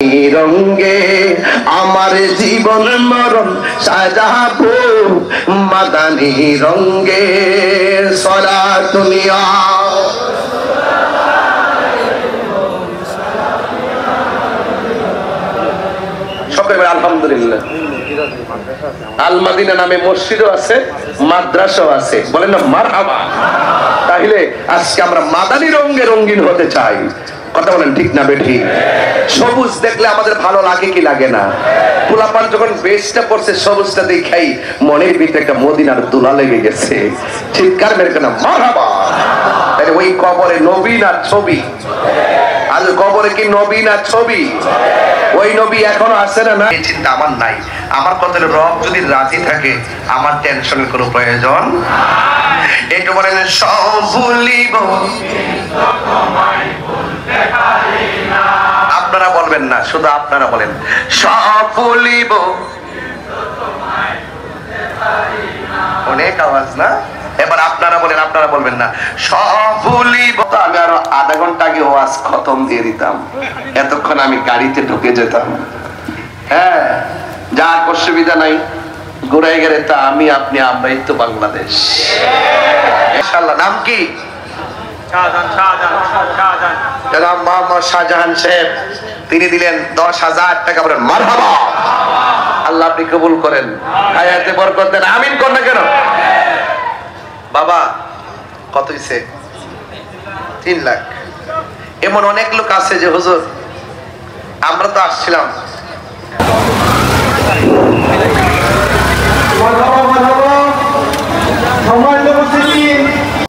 রঙ্গে আমার জীবন মরণ সাজাবো মাদানী রঙ্গে সলাতুনিয়া সকলে আলহামদুলিল্লাহ। আল মাদিনা নামে মসজিদও আছে, মাদ্রাসাও আছে, বলেন না মারহাবা। তাহলে আজকে আমরা মাদানী রঙে রঙিন হতে চাই, কথা বলেন ঠিক না বেঠিক? সবুজ দেখলে আমাদের ভালো লাগে কি লাগে না? পোলাপান যখন বেশটা পড়ছে সবুজটা দেখাই মনের ভিতরে একটা মদিনার দোলা লেগে গেছে, চিৎকার মেরে কেন মারহাবা। তাহলে ওই কবরে নবী না ছবি? আজ কবরে কি নবী না ছবি? ওই নবী এখনো আছে না? এই চিন্তা আমার নাই। আমার কথা রব যদি রাজি থাকে আমার টেনশনের কোনো প্রয়োজন। একটু বলেন সব ভুলিব। আপনারা বলবেন না, শুধু আপনারা বলেন সব ভুলিব। অনেক আওয়াজ না? এবার আপনারা বলেন, আপনারা বলবেন না সব ভুলিব। আমি আরো আধা ঘন্টা আগে ওয়াজ খতম দিয়ে দিতাম, এতক্ষণ আমি গাড়িতে ঢুকে যেতাম। হ্যাঁ, যার অসুবিধা নাই, ঘুরাই গেলে তা আমি আপনি আমরাই তো বাংলাদেশ। ইনশাআল্লাহ। নাম কি? শাহজাহান সাহেব। তিনি দিলেন 10,000 টাকা। বলেন মারহাবা। আল্লাহ আপনি কবুল করেন, হায়াতে বরকত দেন, আমিন কর না কেন? বাবা কত হইছে? 3 লাখ। এমন অনেক লোক আছে যে হুজুর আমরা তো আসছিলাম